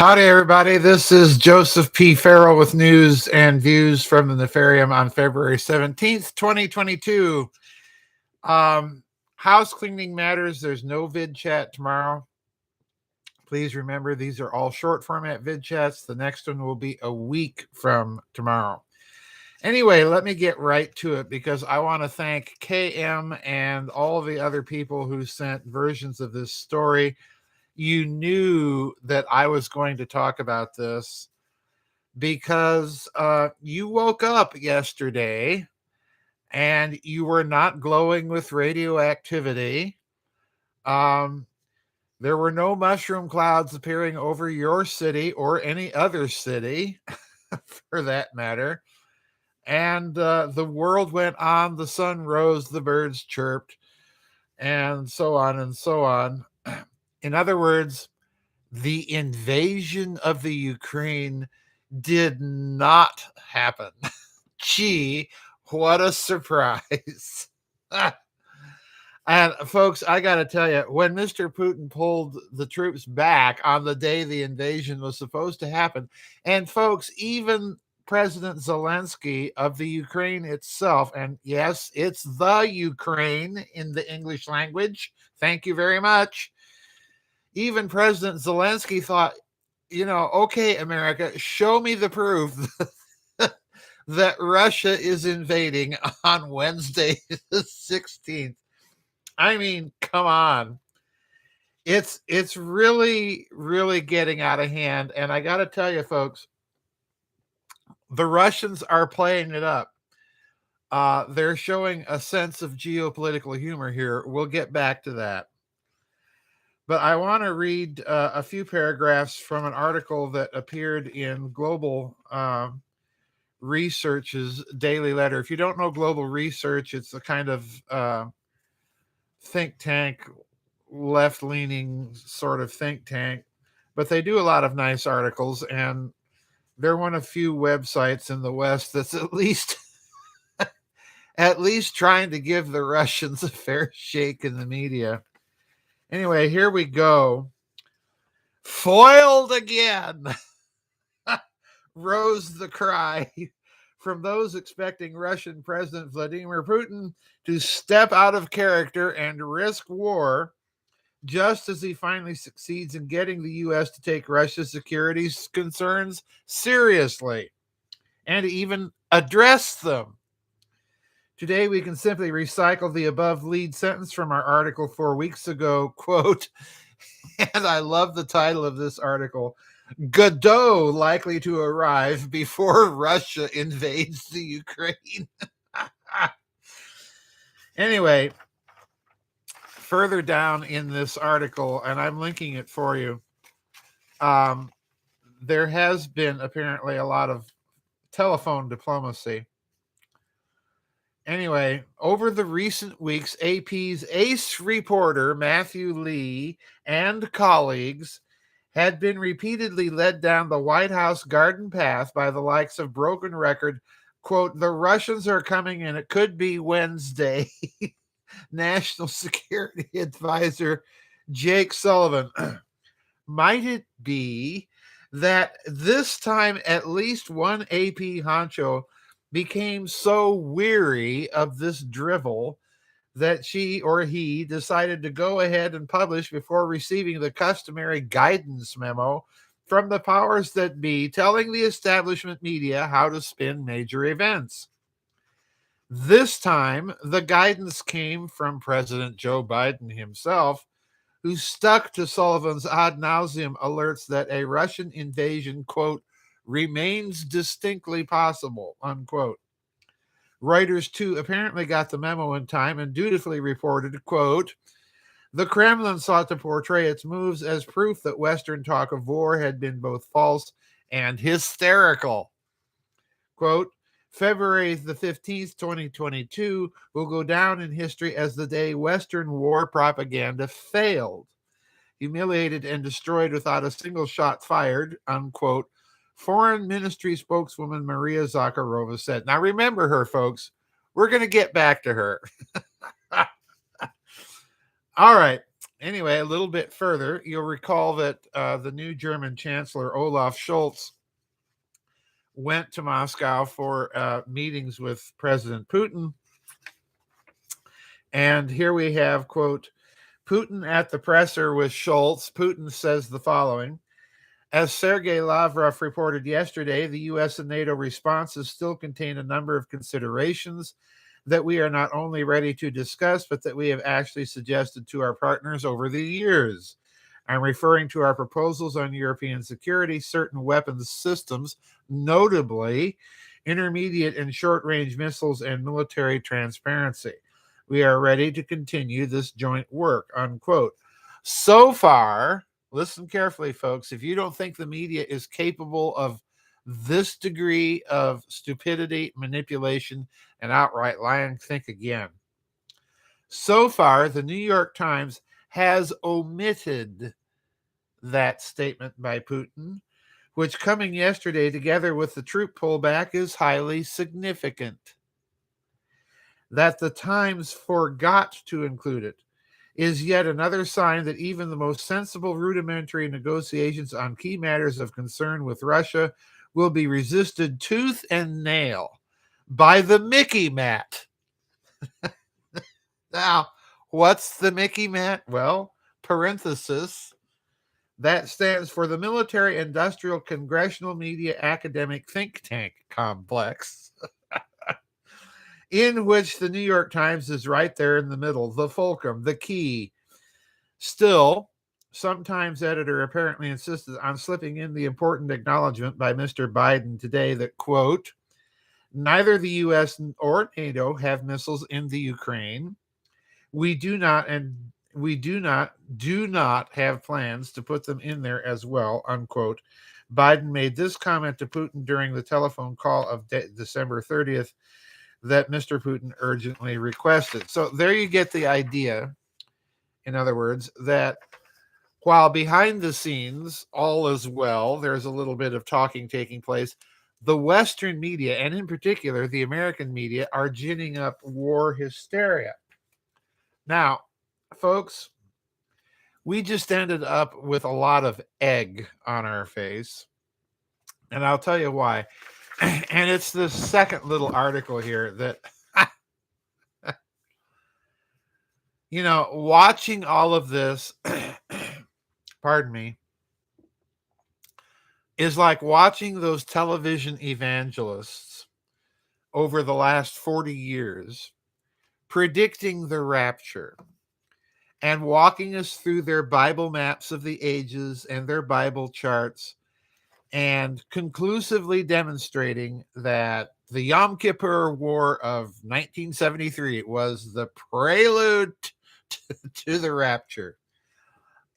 Howdy, everybody. This is Joseph P. Farrell with news and views from the Nefarium on February 17th, 2022. House cleaning matters. There's no vid chat tomorrow. Please remember, these are all short format vid chats. The next one will be a week from tomorrow. Anyway, let me get right to it because I want to thank KM and all of the other people who sent versions of this story. You knew that I was going to talk about this because you woke up yesterday and you were not glowing with radioactivity. There were no mushroom clouds appearing over your city or any other city, for that matter. And the world went on, the sun rose, the birds chirped, and so on and so on. In other words, the invasion of the Ukraine did not happen. Gee, what a surprise. And folks, I got to tell you, when Mr. Putin pulled the troops back on the day the invasion was supposed to happen, and folks, even President Zelensky of the Ukraine itself, and yes, it's the Ukraine in the English language. Thank you very much. Even President Zelensky thought, okay, America, show me the proof that Russia is invading on Wednesday, the 16th. I mean, come on. It's really, really getting out of hand. And I got to tell you, folks, the Russians are playing it up. They're showing a sense of geopolitical humor here. We'll get back to that. But I want to read a few paragraphs from an article that appeared in Global Research's daily letter. If you don't know Global Research, it's a kind of think tank, left-leaning sort of think tank. But they do a lot of nice articles, and they're one of few websites in the West that's at least trying to give the Russians a fair shake in the media. Anyway, here we go. Foiled again, rose the cry from those expecting Russian President Vladimir Putin to step out of character and risk war, just as he finally succeeds in getting the U.S. to take Russia's security concerns seriously and even address them. Today, we can simply recycle the above lead sentence from our article 4 weeks ago, quote, and I love the title of this article, Godot likely to arrive before Russia invades the Ukraine. Anyway, further down in this article, and I'm linking it for you, there has been apparently a lot of telephone diplomacy. Anyway, over the recent weeks, AP's ace reporter Matthew Lee and colleagues had been repeatedly led down the White House garden path by the likes of broken record, quote, the Russians are coming and it could be Wednesday, National Security Advisor Jake Sullivan. Might it be that this time at least one AP honcho became so weary of this drivel that she or he decided to go ahead and publish before receiving the customary guidance memo from the powers that be, telling the establishment media how to spin major events? This time, the guidance came from President Joe Biden himself, who stuck to Sullivan's ad nauseum alerts that a Russian invasion, quote, remains distinctly possible, unquote. Reuters, too, apparently got the memo in time and dutifully reported, quote, the Kremlin sought to portray its moves as proof that Western talk of war had been both false and hysterical. Quote, February the 15th, 2022 will go down in history as the day Western war propaganda failed. Humiliated and destroyed without a single shot fired, unquote, Foreign Ministry spokeswoman Maria Zakharova said. Now remember her, folks. We're going to get back to her. All right. Anyway, a little bit further, you'll recall that the new German Chancellor Olaf Scholz went to Moscow for meetings with President Putin. And here we have, quote, Putin at the presser with Scholz. Putin says the following. As Sergei Lavrov reported yesterday, the U.S. and NATO responses still contain a number of considerations that we are not only ready to discuss, but that we have actually suggested to our partners over the years. I'm referring to our proposals on European security, certain weapons systems, notably intermediate and short-range missiles and military transparency. We are ready to continue this joint work, unquote. So far, listen carefully, folks, if you don't think the media is capable of this degree of stupidity, manipulation, and outright lying, think again. So far, the New York Times has omitted that statement by Putin, which coming yesterday together with the troop pullback is highly significant. That the Times forgot to include it is yet another sign that even the most sensible rudimentary negotiations on key matters of concern with Russia will be resisted tooth and nail by the Mickey Mat. Now, what's the Mickey Mat? Well, parenthesis, that stands for the Military Industrial Congressional Media Academic Think Tank Complex, in which the New York Times is right there in the middle, the fulcrum, the key. Still, some Times editor apparently insisted on slipping in the important acknowledgement by Mr. Biden today that, quote, neither the U.S. or NATO have missiles in the Ukraine. We do not have plans to put them in there as well, unquote. Biden made this comment to Putin during the telephone call of December 30th that Mr. Putin urgently requested. So there you get the idea, in other words, that while behind the scenes all is well, there's a little bit of talking taking place, the Western media, and in particular the American media, are ginning up war hysteria. Now, folks, we just ended up with a lot of egg on our face, and I'll tell you why. And it's the second little article here that, watching all of this, pardon me, is like watching those television evangelists over the last 40 years predicting the rapture and walking us through their Bible maps of the ages and their Bible charts and conclusively demonstrating that the Yom Kippur War of 1973 was the prelude to the rapture.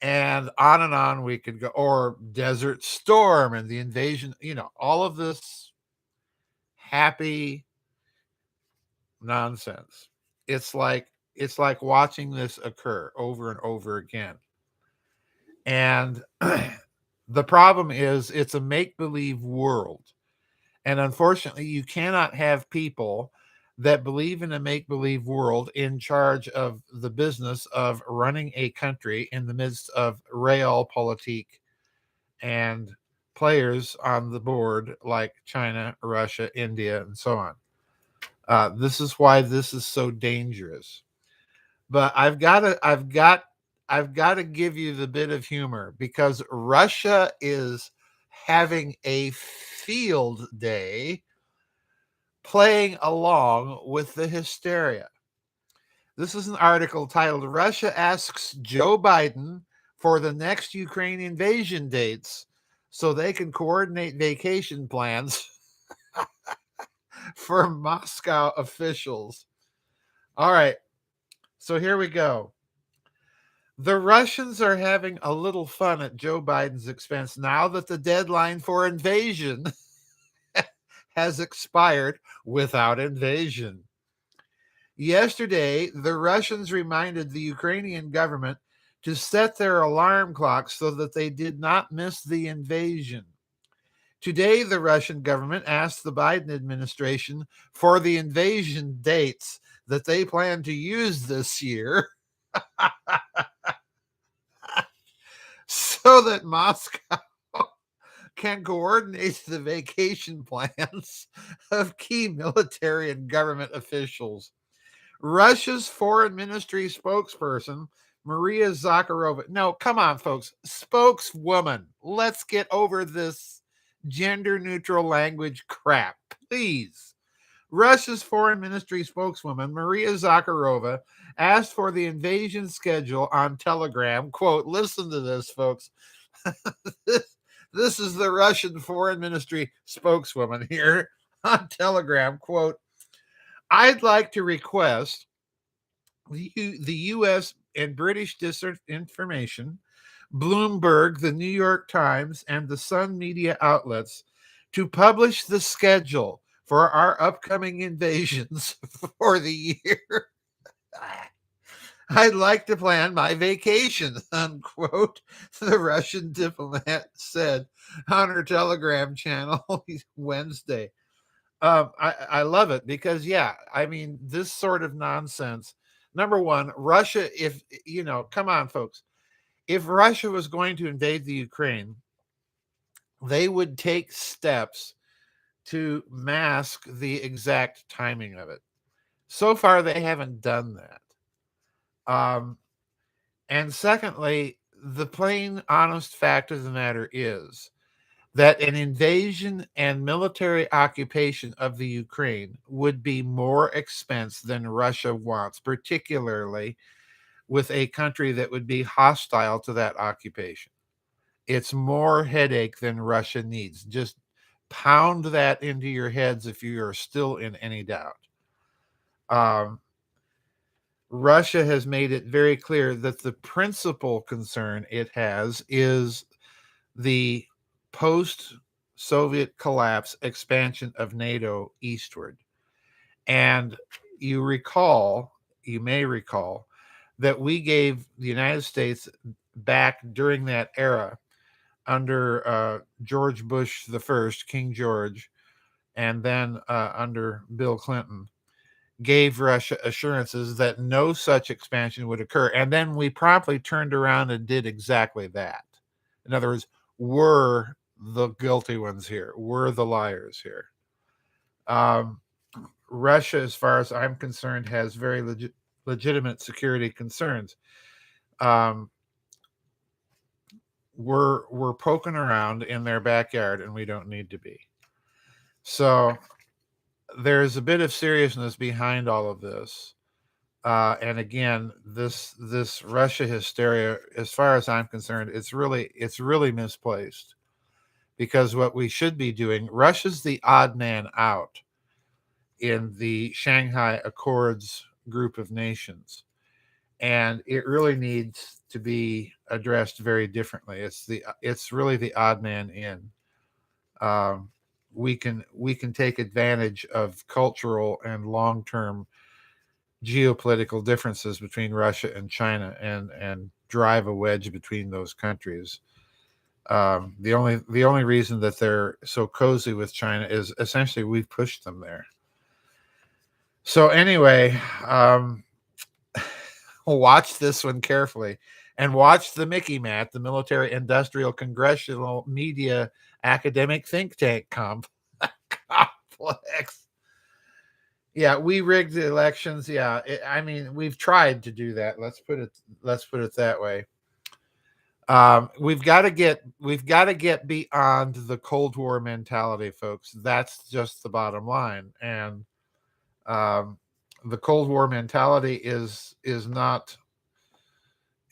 And on we could go, or Desert Storm and the invasion, all of this happy nonsense. It's like watching this occur over and over again. And the problem is it's a make-believe world. And unfortunately, you cannot have people that believe in a make-believe world in charge of the business of running a country in the midst of realpolitik and players on the board like China, Russia, India, and so on. This is why this is so dangerous. But I've got to give you the bit of humor because Russia is having a field day playing along with the hysteria. This is an article titled Russia Asks Joe Biden for the next Ukraine invasion dates so they can coordinate vacation plans for Moscow officials. All right, so here we go. The Russians are having a little fun at Joe Biden's expense now that the deadline for invasion has expired without invasion. Yesterday, the Russians reminded the Ukrainian government to set their alarm clocks so that they did not miss the invasion. Today, the Russian government asked the Biden administration for the invasion dates that they plan to use this year. so that Moscow can coordinate the vacation plans of key military and government officials. Russia's foreign ministry spokesperson, Maria Zakharova. No, come on, folks. Spokeswoman. Let's get over this gender neutral language crap, please. Russia's foreign ministry spokeswoman, Maria Zakharova, asked for the invasion schedule on Telegram. Quote, listen to this, folks. This is the Russian foreign ministry spokeswoman here on Telegram. Quote, I'd like to request the U.S. and British disinformation, Bloomberg, the New York Times, and the Sun media outlets to publish the schedule for our upcoming invasions for the year. I'd like to plan my vacation, unquote, the Russian diplomat said on her Telegram channel Wednesday. I love it because, yeah, I mean, this sort of nonsense. Number one, Russia, if, come on, folks. If Russia was going to invade the Ukraine, they would take steps to mask the exact timing of it. So far, they haven't done that. And secondly, the plain, honest fact of the matter is that an invasion and military occupation of the Ukraine would be more expense than Russia wants, particularly with a country that would be hostile to that occupation. It's more headache than Russia needs. Just pound that into your heads if you are still in any doubt. Russia has made it very clear that the principal concern it has is the post-Soviet collapse expansion of NATO eastward. And you may recall, that we gave the United States back during that era under George Bush the first, King George, and then under Bill Clinton, gave Russia assurances that no such expansion would occur. And then we promptly turned around and did exactly that. In other words, we're the guilty ones here. We're the liars here. Russia, as far as I'm concerned, has very legitimate security concerns. We're poking around in their backyard, and we don't need to be. So there's a bit of seriousness behind all of this. And again, this Russia hysteria, as far as I'm concerned, it's really misplaced, because what we should be doing, Russia's the odd man out in the Shanghai Accords group of nations, and it really needs to be addressed very differently. It's really the odd man in. We can take advantage of cultural and long-term geopolitical differences between Russia and China and drive a wedge between those countries. The only reason that they're so cozy with China is essentially we've pushed them there. So anyway, watch this one carefully, and watch the Mickey Mat, the Military Industrial Congressional Media Academic Think Tank complex. Yeah, we rigged the elections. Yeah, I mean, we've tried to do that. Let's put it that way. We've got to get beyond the Cold War mentality, folks. That's just the bottom line. And the Cold War mentality is not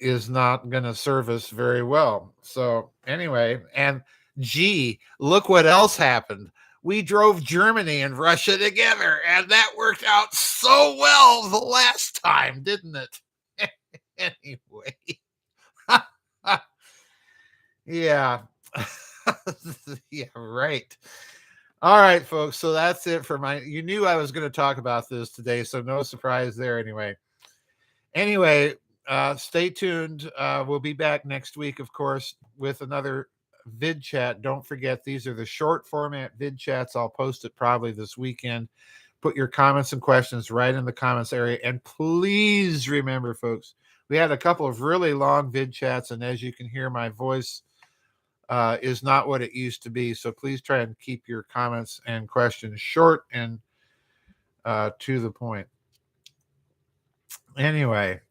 going to serve us very well. So anyway, and gee, look what else happened. We drove Germany and Russia together, and that worked out so well the last time, didn't it? Anyway. Yeah. Yeah, right. All right, folks. So that's it for you knew I was going to talk about this today, so no surprise there anyway. Anyway, stay tuned. We'll be back next week, of course, with another vid chat. Don't forget, these are the short format vid chats. I'll post it probably this weekend. Put your comments and questions right in the comments area. And please remember, folks, we had a couple of really long vid chats, and as you can hear my voice is not what it used to be. So please try and keep your comments and questions short and to the point. Anyway,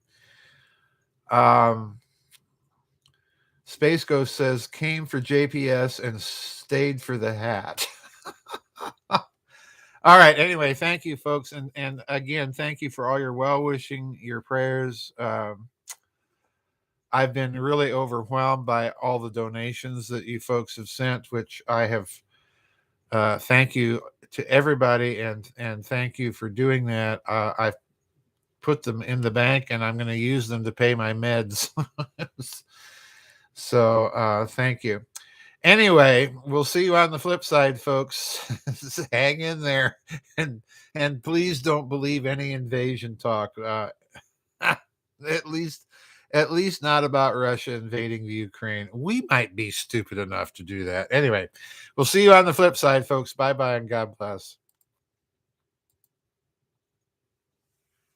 Space Ghost says came for JPS and stayed for the hat. All right. Anyway, thank you, folks, and again, thank you for all your well wishing, your prayers. I've been really overwhelmed by all the donations that you folks have sent, which I have. Thank you to everybody, and thank you for doing that. I've put them in the bank, and I'm going to use them to pay my meds. So thank you. Anyway, we'll see you on the flip side, folks. Hang in there, and please don't believe any invasion talk. At least not about Russia invading the Ukraine. We might be stupid enough to do that. Anyway, we'll see you on the flip side, folks. Bye bye, and God bless.